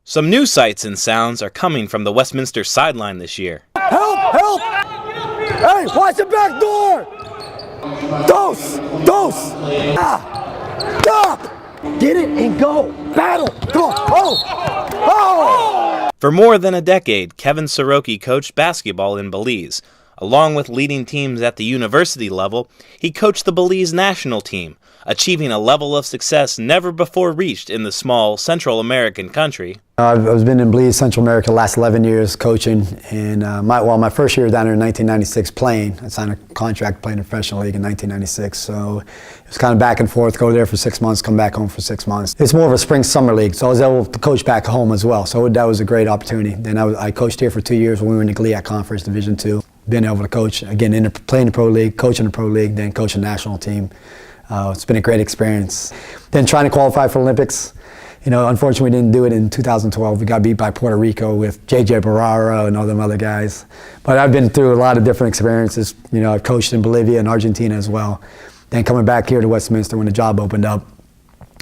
Some new sights and sounds are coming from the Westminster sideline this year. Help! Help! Hey, watch the back door! Dose! Dose! Stop! Get it and go! Battle! Go! Oh! Oh! For more than a decade, Kevin Soroki coached basketball in Belize. Along with leading teams at the university level, he coached the Belize national team, achieving a level of success never before reached in the small Central American country. I've been in Belize, Central America, the last 11 years coaching, and my first year down there in 1996 playing. I signed a contract playing in the professional league in 1996, so it was kind of back and forth, go there for 6 months, come back home for 6 months. It's more of a spring-summer league, so I was able to coach back home as well, so that was a great opportunity. Then I coached here for 2 years when we were in the GLIAC Conference Division II. Been able to coach, again, playing the pro league, coaching the pro league, then coaching the national team. It's been a great experience. Then trying to qualify for Olympics. You know, unfortunately, we didn't do it in 2012. We got beat by Puerto Rico with J.J. Barraro and all them other guys. But I've been through a lot of different experiences. You know, I've coached in Bolivia and Argentina as well. Then coming back here to Westminster when the job opened up,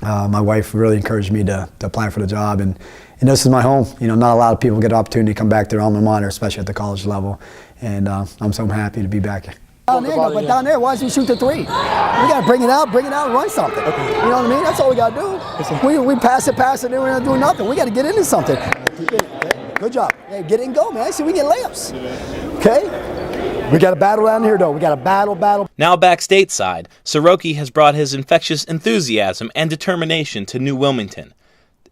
my wife really encouraged me to apply for the job. And this is my home. You know, not a lot of people get an opportunity to come back to their alma mater, especially at the college level. And I'm so happy to be back. Down there, but down there, why does he shoot the three? We got to bring it out, and run something. Okay. You know what I mean? That's all we got to do. We pass it, and then we're not doing nothing. We got to get into something. Good job. Hey, get it and go, man. See, we get layups. Okay? We got to battle down here, though. We got to battle. Now back stateside, Soroki has brought his infectious enthusiasm and determination to New Wilmington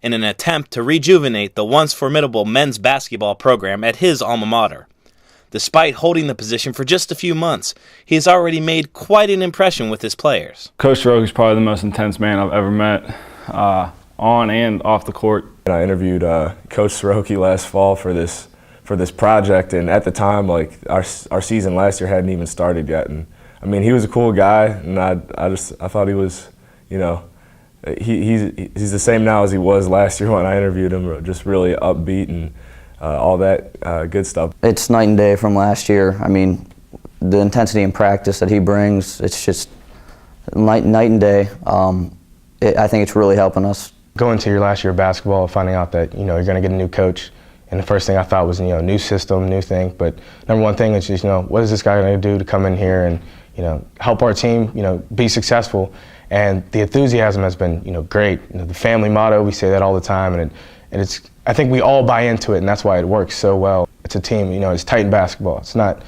in an attempt to rejuvenate the once formidable men's basketball program at his alma mater. Despite holding the position for just a few months, he has already made quite an impression with his players. Coach Soroki is probably the most intense man I've ever met, on and off the court. I interviewed Coach Soroki last fall for this project, and at the time, like our season last year hadn't even started yet. And I mean, he was a cool guy, and I thought he was, you know, he's the same now as he was last year when I interviewed him. Just really upbeat and all that good stuff. It's night and day from last year. I mean, the intensity and practice that he brings, it's just night and day. I think it's really helping us. Going to your last year of basketball, finding out that, you know, you're going to get a new coach, and the first thing I thought was, you know, new system, new thing. But number one thing is just, you know, what is this guy going to do to come in here and, you know, help our team, you know, be successful? And the enthusiasm has been, you know, great. You know, the family motto, we say that all the time, and it's. I think we all buy into it, and that's why it works so well. It's a team, you know, it's tight in basketball. It's not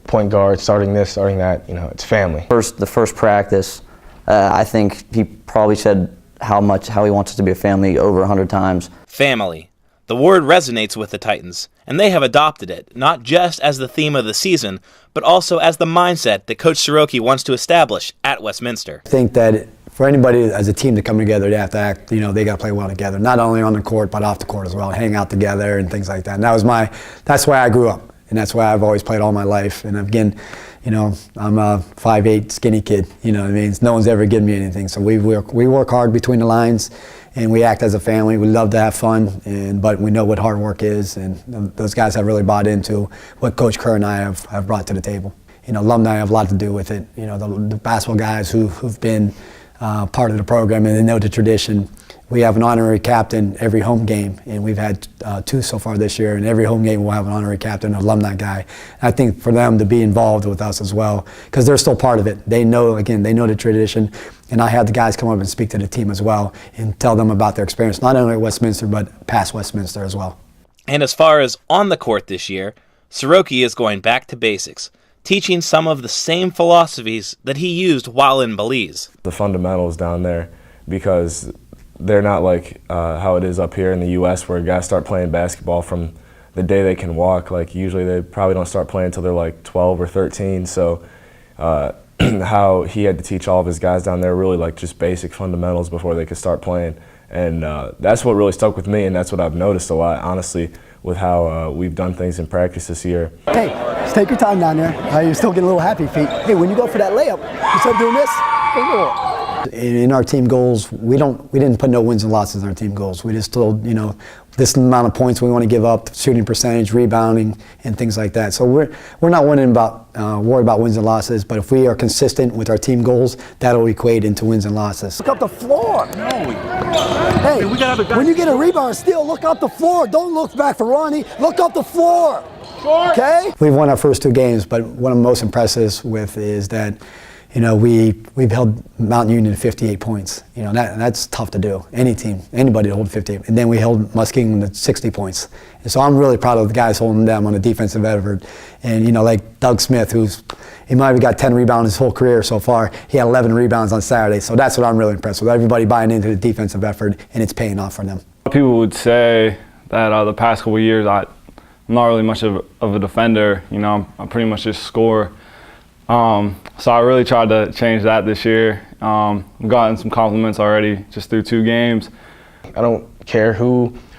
point guard, starting this, starting that, you know, it's family. The first practice, I think he probably said how he wants us to be a family over 100 times. Family. The word resonates with the Titans, and they have adopted it, not just as the theme of the season, but also as the mindset that Coach Soroki wants to establish at Westminster. I think that for anybody as a team to come together, they have to act, you know, they got to play well together, not only on the court, but off the court as well, hang out together and things like that. And that's why I grew up, and that's why I've always played all my life. And again, you know, I'm a 5'8" skinny kid, you know what I mean? No one's ever given me anything. So we work hard between the lines, and we act as a family. We love to have fun, but we know what hard work is, and those guys have really bought into what Coach Kerr and I have brought to the table. You know, alumni have a lot to do with it. You know, the basketball guys who've been part of the program, and they know the tradition. We have an honorary captain every home game, and we've had 2 so far this year, and every home game we'll have an honorary captain, an alumni guy. And I think for them to be involved with us as well, because they're still part of it. They know the tradition, and I had the guys come up and speak to the team as well and tell them about their experience, not only at Westminster, but past Westminster as well. And as far as on the court this year, Soroki is going back to basics, teaching some of the same philosophies that he used while in Belize. The fundamentals down there, because they're not like how it is up here in the U.S. where guys start playing basketball from the day they can walk. Like usually they probably don't start playing until they're like 12 or 13. So how he had to teach all of his guys down there really like just basic fundamentals before they could start playing. And that's what really stuck with me, and that's what I've noticed a lot, honestly, with how we've done things in practice this year. Hey, just take your time down there. You're still getting a little happy feet. Hey, when you go for that layup, you start doing this. In our team goals, we didn't put no wins and losses in our team goals. We just told, you know, this amount of points we want to give up, shooting percentage, rebounding, and things like that. So we're not worried about wins and losses, but if we are consistent with our team goals, that'll equate into wins and losses. Look up the floor. No. Hey, Hey, when you get a rebound and steal, look up the floor. Don't look back for Ronnie. Look up the floor. Okay? We've won our first 2 games, but what I'm most impressed with is that, you know, we've held Mountain Union to 58 points. You know, that's tough to do. Any team, anybody to hold 58. And then we held Muskegon to 60 points. And so I'm really proud of the guys holding them on a defensive effort. And, you know, like Doug Smith, he might have got 10 rebounds his whole career so far. He had 11 rebounds on Saturday. So that's what I'm really impressed with. Everybody buying into the defensive effort, and it's paying off for them. People would say that the past couple of years I'm not really much of a defender. You know, I'm pretty much just score. So I really tried to change that this year. I've gotten some compliments already just through 2 games. I don't care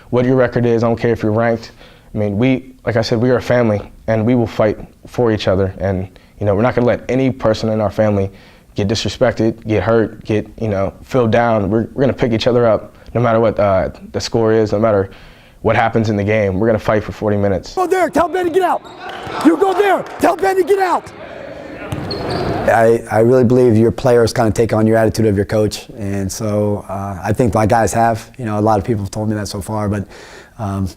what your record is. I don't care if you're ranked. I mean, like I said, we are a family, and we will fight for each other. And, you know, we're not going to let any person in our family get disrespected, get hurt, get, you know, filled down. We're going to pick each other up no matter what the score is, no matter what happens in the game. We're going to fight for 40 minutes. Go there. Tell Ben to get out. You go there. Tell Ben to get out. I really believe your players kind of take on your attitude of your coach, and so I think my guys have. You know, a lot of people have told me that so far, but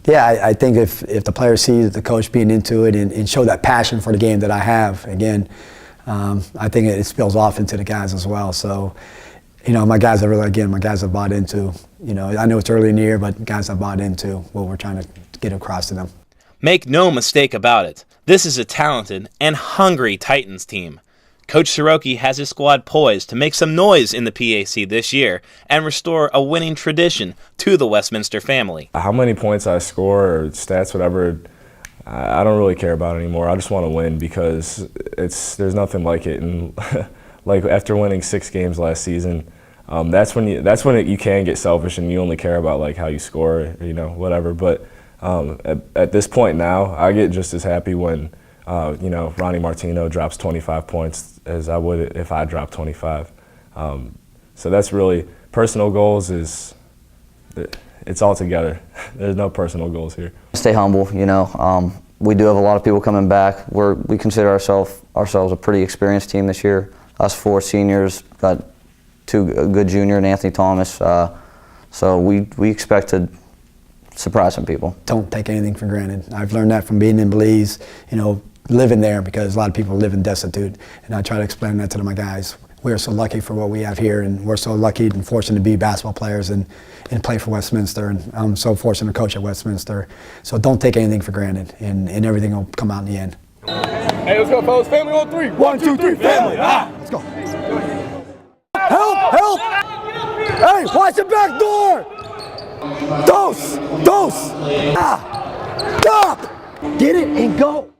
yeah, I think if the player sees the coach being into it and show that passion for the game that I have, again, I think it spills off into the guys as well. So, you know, my guys have bought into. You know, I know it's early in the year, but guys have bought into what we're trying to get across to them. Make no mistake about it, this is a talented and hungry Titans team. Coach Soroki has his squad poised to make some noise in the PAC this year and restore a winning tradition to the Westminster family. How many points I score or stats, whatever, I don't really care about anymore. I just want to win because there's nothing like it. And like after winning 6 games last season, that's when you can get selfish and you only care about like how you score, you know, whatever. But at this point now, I get just as happy when you know, Ronnie Martino drops 25 points as I would if I dropped 25. So that's really personal goals. It's all together. There's no personal goals here. Stay humble, you know. We do have a lot of people coming back. We consider ourselves a pretty experienced team this year. Us 4 seniors, got a good junior and Anthony Thomas. So we expect to surprise some people. Don't take anything for granted. I've learned that from being in Belize, you know, living there, because a lot of people live in destitute, and I try to explain that to my guys. We're so lucky for what we have here, and we're so lucky and fortunate to be basketball players and play for Westminster, and I'm so fortunate to coach at Westminster. So don't take anything for granted, and everything will come out in the end. Hey, let's go, fellas. Family on 3. 1, 2, 3, family. Let's go. Help! Hey, watch the back door. Dose. Stop. Get it and go.